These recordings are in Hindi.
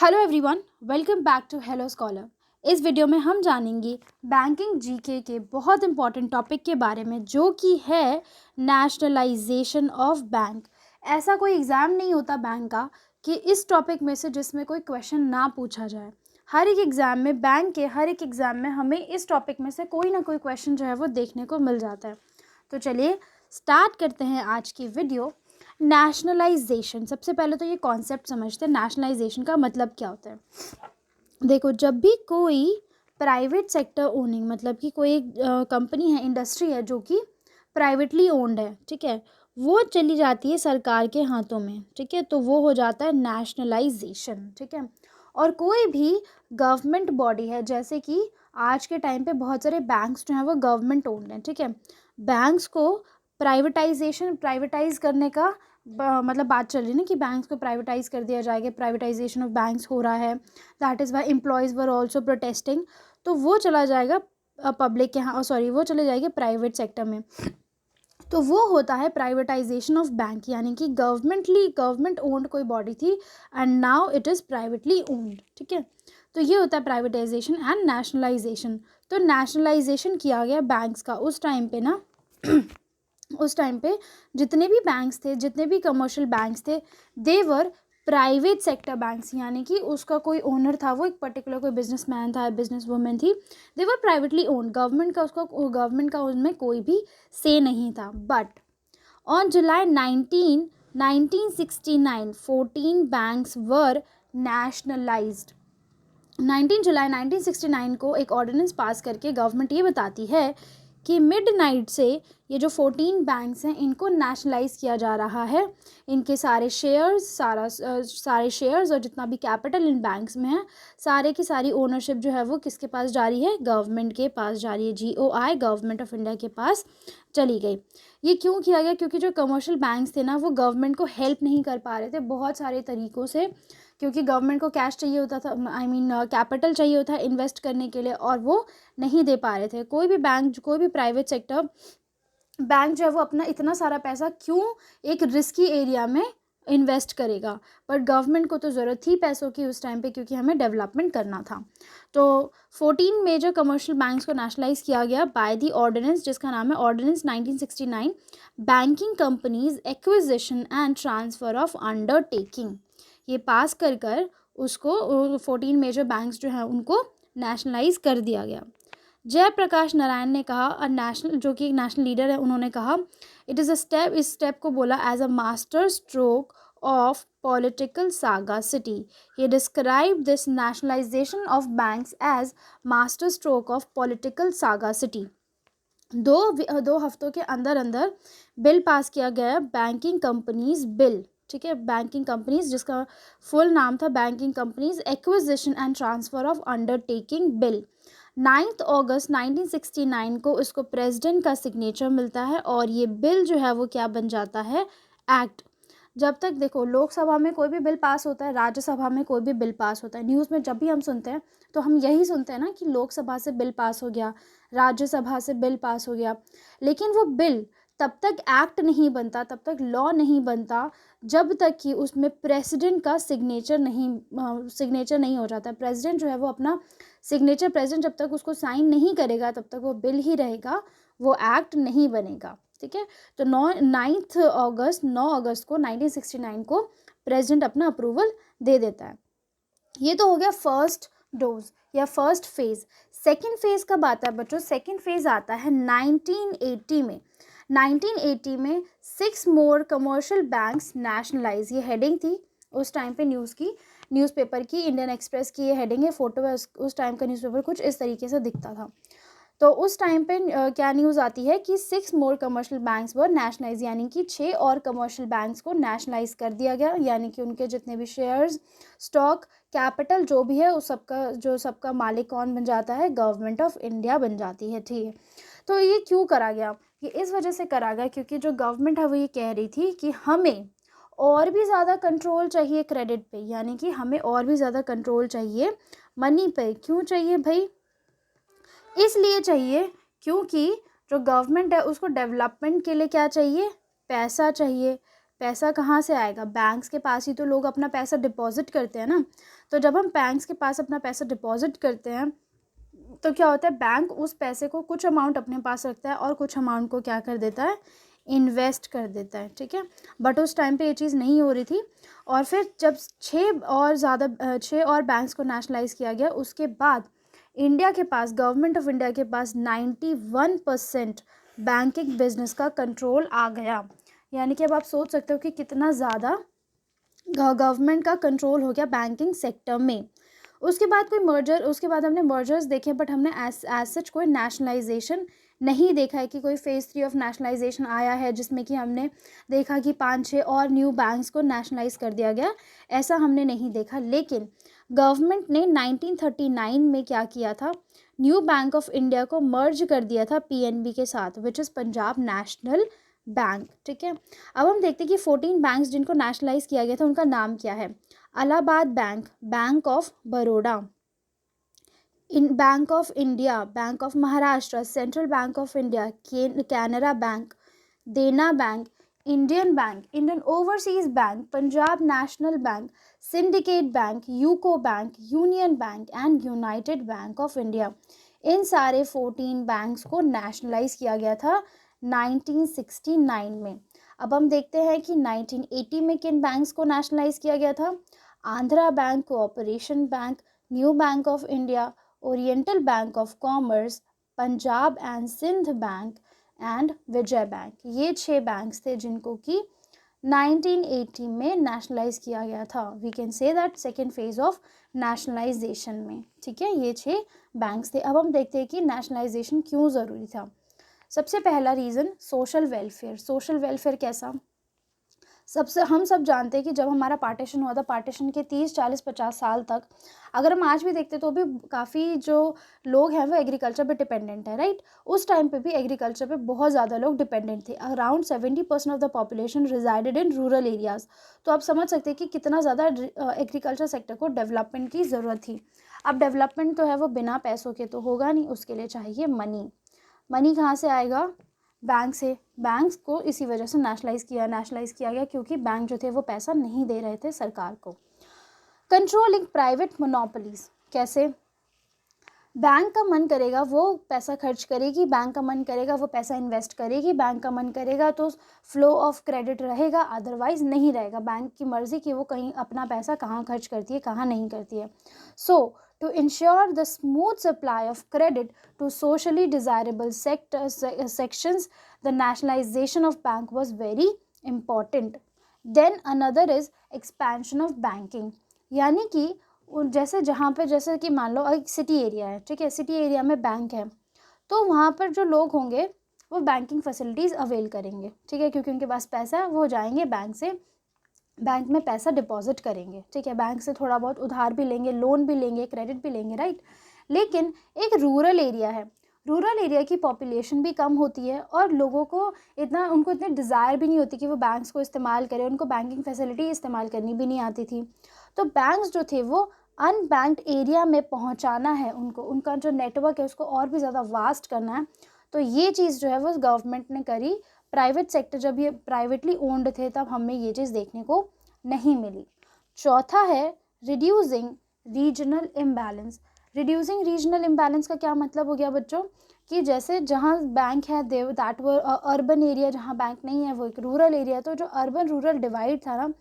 Hello everyone, welcome back to Hello Scholar. इस वीडियो में हम जानेंगे बैंकिंग जीके के बहुत इंपॉर्टेंट टॉपिक के बारे में, जो कि है नेशनलाइजेशन ऑफ बैंक। ऐसा कोई एग्ज़ाम नहीं होता बैंक का कि इस टॉपिक में से जिसमें कोई क्वेश्चन ना पूछा जाए। हर एक एग्ज़ाम में, बैंक के हर एक एग्ज़ाम में हमें इस टॉपिक में से कोई ना कोई क्वेश्चन जो है वो देखने को मिल जाता है। तो चलिए स्टार्ट करते हैं आज की वीडियो। नेशनलाइजेशन, सबसे पहले तो ये कॉन्सेप्ट समझते हैं, नेशनलाइजेशन का मतलब क्या होता है। देखो, जब भी कोई प्राइवेट सेक्टर ओनिंग, मतलब कि कोई कंपनी है, इंडस्ट्री है जो कि प्राइवेटली ओन्ड है, ठीक है, वो चली जाती है सरकार के हाथों में, ठीक है, तो वो हो जाता है नेशनलाइजेशन, ठीक है। और कोई भी गवर्नमेंट बॉडी है, जैसे कि आज के टाइम पे बहुत सारे बैंक्स जो हैं वो गवर्नमेंट ओन्ड हैं, ठीक है। बैंक्स को प्राइवेटाइज करने का मतलब बात चल रही है ना, कि बैंक्स को प्राइवेटाइज कर दिया जाएगा, प्राइवेटाइजेशन ऑफ बैंक्स हो रहा है। That is why employees were also protesting. तो वो चला जाएगा पब्लिक के यहाँ, सॉरी, वो चले जाएंगे प्राइवेट सेक्टर में। तो वो होता है प्राइवेटाइजेशन ऑफ बैंक, यानी कि गवर्नमेंट ओन्ड कोई बॉडी थी and now it is privately owned, ठीक है। तो ये होता है प्राइवेटाइजेशन एंड नेशनलाइजेशन। तो नेशनलाइजेशन किया गया बैंक्स का उस टाइम पे ना उस टाइम पे जितने भी बैंक्स थे, जितने भी कमर्शियल बैंक्स थे, देवर प्राइवेट सेक्टर बैंक्स, यानी कि उसका कोई ओनर था, वो एक पर्टिकुलर कोई बिजनेसमैन था, बिजनेस वुमेन थी, देवर प्राइवेटली ओन्ड। गवर्नमेंट का उनमें कोई भी से नहीं था। But on July 1969 14 banks were nationalised. 19 जुलाई 1969 को एक ऑर्डिनेंस पास करके गवर्नमेंट ये बताती है कि मिडनाइट से ये जो 14 बैंक्स हैं इनको नेशनलाइज किया जा रहा है। इनके सारे शेयर्स और जितना भी कैपिटल इन बैंक्स में है, सारे की सारी ओनरशिप जो है वो किसके पास जा रही है? गवर्नमेंट के पास जा रही है। GOI, गवर्नमेंट ऑफ इंडिया के पास चली गई। ये क्यों किया गया? क्योंकि जो कमर्शियल बैंक्स थे ना, वो गवर्नमेंट को हेल्प नहीं कर पा रहे थे बहुत सारे तरीक़ों से, क्योंकि गवर्नमेंट को कैश चाहिए होता था, कैपिटल चाहिए होता है इन्वेस्ट करने के लिए, और वो नहीं दे पा रहे थे। कोई भी बैंक, कोई भी प्राइवेट सेक्टर बैंक जो है वो अपना इतना सारा पैसा क्यों एक रिस्की एरिया में इन्वेस्ट करेगा? बट गवर्नमेंट को तो ज़रूरत थी पैसों की उस टाइम पे, क्योंकि हमें डेवलपमेंट करना था। तो 14 मेजर कमर्शियल बैंक्स को नेशनलाइज किया गया बाय द ऑर्डिनेंस, जिसका नाम है ordinance 1969, banking companies acquisition and transfer of undertaking. ये पास कर उसको 14 मेजर बैंक्स जो हैं उनको नेशनलाइज कर दिया गया। जयप्रकाश नारायण ने कहा, जो कि एक नेशनल लीडर है, उन्होंने कहा इट इज़ अ स्टेप, इस स्टेप को बोला as a master stroke of political sagacity. ये describe this nationalization of banks as master stroke of political sagacity. दो हफ्तों के अंदर अंदर बिल पास किया गया, बैंकिंग कंपनीज बिल, ठीक है। बैंकिंग कंपनीज, जिसका फुल नाम था banking companies acquisition and transfer of undertaking bill. 9 अगस्त 1969 को इसको प्रेसिडेंट का सिग्नेचर मिलता है, और ये बिल जो है वो क्या बन जाता है? एक्ट। जब तक देखो, लोकसभा में कोई भी बिल पास होता है, राज्यसभा में कोई भी बिल पास होता है, न्यूज़ में जब भी हम सुनते हैं तो हम यही सुनते हैं ना कि लोकसभा से बिल पास हो गया, राज्यसभा से बिल पास हो गया। लेकिन वो बिल तब तक एक्ट नहीं बनता, तब तक लॉ नहीं बनता, जब तक कि उसमें प्रेसिडेंट का सिग्नेचर नहीं हो जाता। प्रेसिडेंट जो है वो अपना सिग्नेचर, प्रेसिडेंट जब तक उसको साइन नहीं करेगा तब तक वो बिल ही रहेगा, वो एक्ट नहीं बनेगा, ठीक है। तो 9 अगस्त को 1969 को प्रेसिडेंट अपना अप्रूवल दे देता है। ये तो हो गया फर्स्ट डोज या फर्स्ट फेज़। सेकेंड फेज़ कब आता है बच्चों? सेकेंड फेज़ आता है 1980 में। 1980 में 6 मोर कमर्शियल बैंक्स नेशनलाइज। ये हेडिंग थी उस टाइम पे न्यूज़पेपर की, इंडियन एक्सप्रेस की ये हेडिंग है, फोटो है उस टाइम का न्यूज़पेपर कुछ इस तरीके से दिखता था। तो उस टाइम पे क्या न्यूज़ आती है कि 6 मोर कमर्शियल बैंक्स वर नेशनलाइज, यानी कि 6 और कमर्शियल बैंक्स को नेशनलाइज कर दिया गया, यानी कि उनके जितने भी शेयर्स, स्टॉक, कैपिटल जो भी है, उस सबका मालिक कौन बन जाता है? गवर्नमेंट ऑफ इंडिया बन जाती है, ठीक है। तो ये क्यों करा गया? ये इस वजह से करा गया क्योंकि जो गवर्नमेंट है वो ये कह रही थी कि हमें और भी ज़्यादा कंट्रोल चाहिए क्रेडिट पे, यानी कि हमें और भी ज़्यादा कंट्रोल चाहिए मनी पे। क्यों चाहिए भाई? इसलिए चाहिए क्योंकि जो गवर्नमेंट है उसको डेवलपमेंट के लिए क्या चाहिए? पैसा चाहिए। पैसा कहाँ से आएगा, बैंक्स के पास ही तो लोग अपना पैसा डिपॉजिट करते हैं ना। तो जब हम बैंक्स के पास अपना पैसा डिपॉजिट करते हैं तो क्या होता है, बैंक उस पैसे को कुछ अमाउंट अपने पास रखता है और कुछ अमाउंट को क्या कर देता है, इन्वेस्ट कर देता है, ठीक है। बट उस टाइम पे ये चीज़ नहीं हो रही थी। और फिर जब 6 और बैंक्स को नेशनलाइज किया गया, उसके बाद इंडिया के पास, गवर्नमेंट ऑफ इंडिया के पास 91% बैंकिंग बिजनेस का कंट्रोल आ गया। यानी कि अब आप सोच सकते हो कि कितना ज़्यादा गवर्नमेंट का कंट्रोल हो गया बैंकिंग सेक्टर में। उसके बाद हमने मर्जर्स देखे, बट हमने एज सच कोई नेशनलाइजेशन नहीं देखा है कि कोई फेज़ 3 ऑफ नेशनलाइजेशन आया है जिसमें कि हमने देखा कि 5-6 और न्यू बैंक्स को नेशनलाइज कर दिया गया, ऐसा हमने नहीं देखा। लेकिन गवर्नमेंट ने 1939 में क्या किया था, न्यू बैंक ऑफ इंडिया को मर्ज कर दिया था पीएनबी के साथ, which is Punjab national bank, ठीक है। अब हम देखते हैं कि 14 बैंक्स जिनको नेशनलाइज किया गया था उनका नाम क्या है। Allahabad bank, bank of Baroda, bank of India, bank of Maharashtra, central bank of India, Canara bank, Dena bank, Indian bank, Indian overseas bank, Punjab national bank, syndicate bank, UCO bank, union bank and united bank of India. इन सारे 14 बैंक्स को नेशनलाइज किया गया था 1969 में। अब हम देखते हैं कि 1980 में किन बैंक्स को नेशनलाइज किया गया था। Andhra bank, cooperation bank, new bank of India, oriental bank of commerce, Punjab and Sind bank and Vijaya bank. ये 6 बैंक्स थे जिनको कि 1980 में नेशनलाइज किया गया था। We can say that second phase of nationalisation में, ठीक है। ये 6 बैंक्स थे। अब हम देखते हैं कि नेशनलाइजेशन क्यों ज़रूरी था। सबसे पहला reason, social welfare. Social welfare कैसा, हम सब जानते हैं कि जब हमारा पार्टीशन हुआ था, पार्टीशन के 30, 40, 50 साल तक, अगर हम आज भी देखते तो भी काफ़ी जो लोग हैं वो एग्रीकल्चर पे डिपेंडेंट है, राइट। उस टाइम पे भी एग्रीकल्चर पे बहुत ज़्यादा लोग डिपेंडेंट थे। Around 70% of the population resided in rural areas. तो आप समझ सकते हैं कि कितना ज़्यादा एग्रीकल्चर सेक्टर को डेवलपमेंट की ज़रूरत थी। अब डेवलपमेंट तो है वो बिना पैसों के तो होगा नहीं, उसके लिए चाहिए मनी। मनी कहाँ से आएगा, बैंक से। बैंक्स को इसी वजह से नेशनलाइज किया गया क्योंकि बैंक जो थे वो पैसा नहीं दे रहे थे सरकार को। कंट्रोलिंग प्राइवेट मोनोपोलीज, कैसे, बैंक का मन करेगा वो पैसा खर्च करेगी, बैंक का मन करेगा वो पैसा इन्वेस्ट करेगी, बैंक का मन करेगा तो फ्लो ऑफ क्रेडिट रहेगा, अदरवाइज नहीं रहेगा। बैंक की मर्जी कि वो कहीं अपना पैसा कहाँ खर्च करती है, कहाँ नहीं करती है। सो to ensure the smooth supply of credit to socially desirable sections, the nationalization of bank was very important. Then another is expansion of banking, यानी कि जैसे जहाँ पे, जैसे कि मान लो एक सिटी एरिया है, ठीक है, सिटी एरिया में बैंक है, तो वहाँ पर जो लोग होंगे वो बैंकिंग फैसिलिटीज़ अवेल करेंगे, ठीक है, क्योंकि उनके पास पैसा है, वो जाएंगे बैंक से, बैंक में पैसा डिपॉजिट करेंगे, ठीक है, बैंक से थोड़ा बहुत उधार भी लेंगे, लोन भी लेंगे, क्रेडिट भी लेंगे, राइट। लेकिन एक रूरल एरिया है, रूरल एरिया की पॉपुलेशन भी कम होती है और लोगों को उनको इतने डिज़ायर भी नहीं होती कि वो बैंक्स को इस्तेमाल करें, उनको बैंकिंग फैसिलिटी इस्तेमाल करनी भी नहीं आती थी। तो बैंक्स जो थे वो अनबैंक्ड एरिया में पहुँचाना है उनको, उनका जो नेटवर्क है उसको और भी ज़्यादा वास्ट करना है। तो ये चीज़ जो है वो गवर्नमेंट ने करी। प्राइवेट सेक्टर, जब ये प्राइवेटली ओन्ड थे तब हमें ये चीज़ देखने को नहीं मिली। चौथा है reducing regional imbalance. Reducing regional imbalance का क्या मतलब हो गया बच्चों, कि जैसे जहाँ बैंक है दैट वर अर्बन एरिया, जहाँ बैंक नहीं है वो एक रूरल एरिया, तो जो अर्बन रूरल डिवाइड था ना,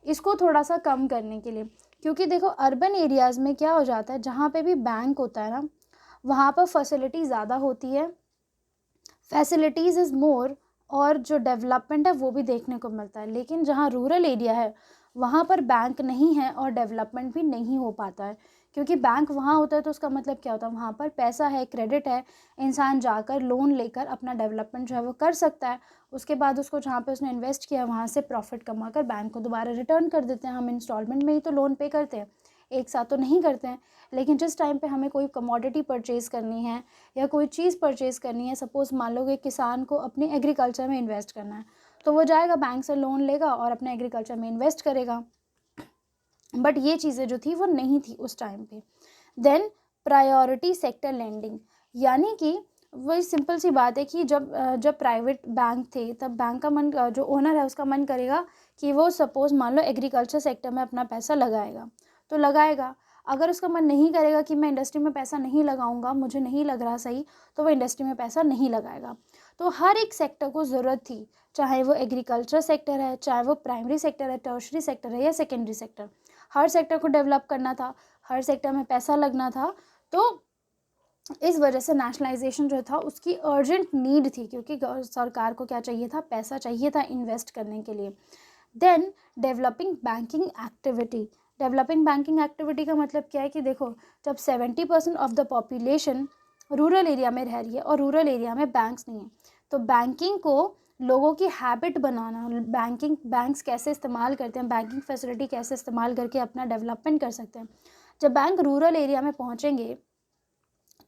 इसको थोड़ा सा कम करने के लिए, क्योंकि देखो अर्बन एरियाज़ में क्या हो जाता है, जहाँ पे भी बैंक होता है ना वहाँ पर फैसिलिटी ज़्यादा होती है, फैसिलिटीज़ इज़ मोर, और जो डेवलपमेंट है वो भी देखने को मिलता है। लेकिन जहाँ रूरल एरिया है वहाँ पर बैंक नहीं है और डेवलपमेंट भी नहीं हो पाता है, क्योंकि बैंक वहाँ होता है तो उसका मतलब क्या होता है, वहाँ पर पैसा है, क्रेडिट है, इंसान जाकर लोन लेकर अपना डेवलपमेंट जो है वो कर सकता है। उसके बाद उसको जहाँ पे उसने इन्वेस्ट किया वहाँ से प्रॉफिट कमाकर बैंक को दोबारा रिटर्न कर देते हैं। हम इंस्टॉलमेंट में ही तो लोन पे करते हैं, एक साथ तो नहीं करते हैं। लेकिन जिस टाइम पे हमें कोई कमोडिटी परचेज़ करनी है या कोई चीज़ परचेज़ करनी है, सपोज़ मान लो कि किसान को अपने एग्रीकल्चर में इन्वेस्ट करना है, तो वो जाएगा बैंक से लोन लेगा और अपने एग्रीकल्चर में इन्वेस्ट करेगा। बट ये चीज़ें जो थी वो नहीं थी उस टाइम पे। देन प्रायोरिटी सेक्टर लैंडिंग, यानी कि वही सिंपल सी बात है कि जब प्राइवेट बैंक थे तब बैंक का मन, जो ओनर है उसका मन करेगा कि वो सपोज़ मान लो एग्रीकल्चर सेक्टर में अपना पैसा लगाएगा तो लगाएगा। अगर उसका मन नहीं करेगा कि मैं इंडस्ट्री में पैसा नहीं लगाऊंगा, मुझे नहीं लग रहा सही, तो वो इंडस्ट्री में पैसा नहीं लगाएगा। तो हर एक सेक्टर को ज़रूरत थी, चाहे वो एग्रीकल्चर सेक्टर है, चाहे वो प्राइमरी सेक्टर है, टर्शरी सेक्टर है या सेकेंडरी सेक्टर, हर सेक्टर को डेवलप करना था, हर सेक्टर में पैसा लगना था। तो इस वजह से नेशनलाइजेशन जो था उसकी अर्जेंट नीड थी, क्योंकि सरकार को क्या चाहिए था, पैसा चाहिए था इन्वेस्ट करने के लिए। Then developing banking activity. Developing banking activity का मतलब क्या है कि देखो, जब 70% of the population rural area में रह रही है और रूरल एरिया में बैंक्स नहीं है, तो बैंकिंग को लोगों की हैबिट बनाना, बैंक्स कैसे इस्तेमाल करते हैं, बैंकिंग फैसिलिटी कैसे इस्तेमाल करके अपना डेवलपमेंट कर सकते हैं। जब बैंक रूरल एरिया में पहुँचेंगे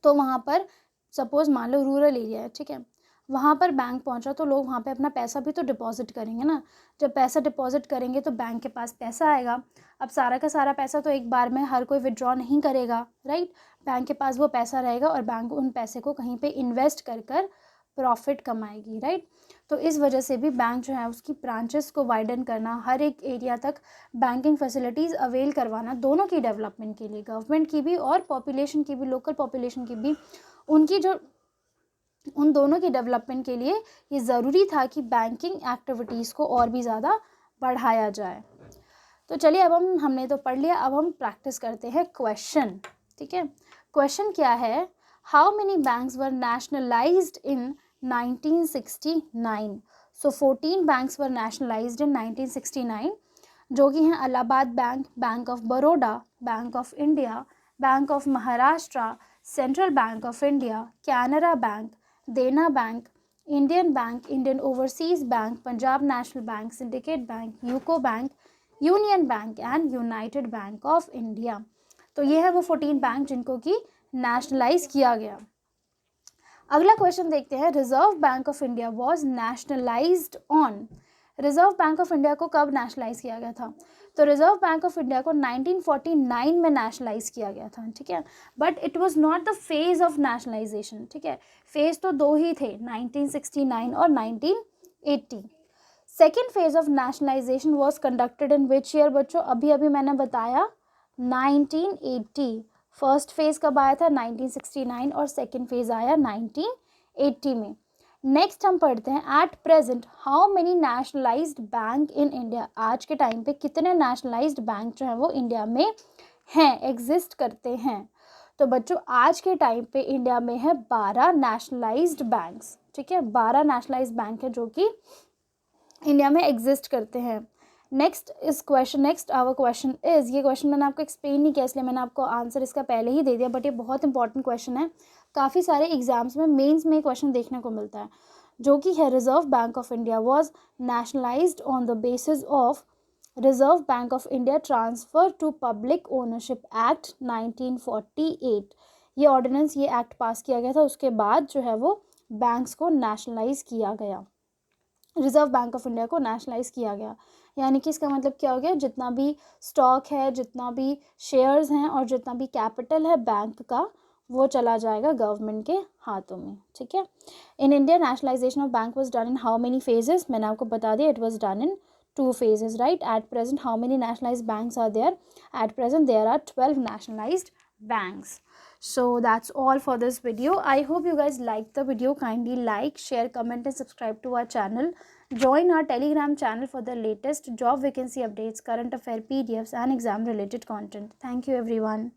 तो वहाँ पर सपोज़ मान लो रूरल एरिया है, ठीक है, वहाँ पर बैंक पहुँचा तो लोग वहाँ पे अपना पैसा भी तो डिपॉजिट करेंगे ना। जब पैसा डिपॉजिट करेंगे तो बैंक के पास पैसा आएगा। अब सारा का सारा पैसा तो एक बार में हर कोई विड्रॉ नहीं करेगा, राइट। बैंक के पास वो पैसा रहेगा और बैंक उन पैसे को कहीं पे इन्वेस्ट कर कर प्रॉफिट कमाएगी, राइट। तो इस वजह से भी बैंक जो है उसकी ब्रांचेस को वाइडन करना, हर एक एरिया तक बैंकिंग फैसिलिटीज़ अवेल करवाना, दोनों की डेवलपमेंट के लिए, गवर्नमेंट की भी और पॉपुलेशन की भी, लोकल पॉपुलेशन की भी, उन दोनों की डेवलपमेंट के लिए ये ज़रूरी था कि बैंकिंग एक्टिविटीज़ को और भी ज़्यादा बढ़ाया जाए। तो चलिए, अब हमने तो पढ़ लिया, अब हम प्रैक्टिस करते हैं क्वेश्चन, ठीक है। क्वेश्चन क्या है, how many banks were nationalised in 1969? So 14 banks were nationalised in 1969, जो कि हैं Allahabad bank, bank of Baroda, bank of India, bank of Maharashtra, central bank of India, Canara bank, Dena bank, Indian bank, Indian overseas bank, Punjab national bank, syndicate bank, UCO bank, union bank and united bank of India. तो ये है वो 14 बैंक जिनको कि नेशनलाइज किया गया। अगला क्वेश्चन देखते हैं, reserve bank of India was nationalised on. Reserve bank of India को कब नेशनलाइज किया गया था? तो रिजर्व बैंक ऑफ इंडिया को 1949 में नेशनलाइज किया गया था, ठीक है। But it was not the phase of nationalisation, ठीक है। फेज तो दो ही थे, 1969 और 1980। Second phase of nationalisation was conducted in which year बच्चों? अभी मैंने बताया 1980। फर्स्ट फेज कब आया था? 1969 और सेकेंड फेज आया 1980 में। नेक्स्ट हम पढ़ते हैं, eight present how many nationalised bank in India? आज के टाइम पे कितने नेशनलाइज्ड बैंक जो है वो इंडिया में हैं, एग्जिस्ट करते हैं? तो बच्चों आज के टाइम पे इंडिया में है 12 नेशनलाइज्ड बैंक्स, ठीक है। 12 नेशनलाइज्ड बैंक है जो कि इंडिया में एग्जिस्ट करते हैं। नेक्स्ट आवर क्वेश्चन इज, ये क्वेश्चन मैंने आपको एक्सप्लेन नहीं किया इसलिए मैंने आपको आंसर इसका पहले ही दे दिया, बट ये बहुत इंपॉर्टेंट क्वेश्चन है। काफ़ी सारे एग्जाम्स में, मेंस में क्वेश्चन देखने को मिलता है, जो कि है, reserve bank of India was nationalised on the basis of reserve bank of India transfer to public ownership act 1948। ये ऑर्डिनेंस, ये एक्ट पास किया गया था, उसके बाद जो है वो बैंक्स को नेशनलाइज किया गया, रिजर्व बैंक ऑफ इंडिया को नेशनलाइज किया गया। यानी कि इसका मतलब क्या हो गया, जितना भी स्टॉक है, जितना भी शेयर्स हैं और जितना भी कैपिटल है बैंक का, वो चला जाएगा गवर्नमेंट के हाथों में, ठीक है। In India nationalisation of bank was done in how many phases? मैंने आपको बता दिया, it was done in 2 phases, right. At present how many nationalised banks are there? At present there are 12 nationalized banks. So that's all for this video. I hope you guys liked the video. Kindly like, share, comment and subscribe to our channel. Join our Telegram channel for the latest job vacancy updates, current affair PDFs and exam related content. Thank you everyone.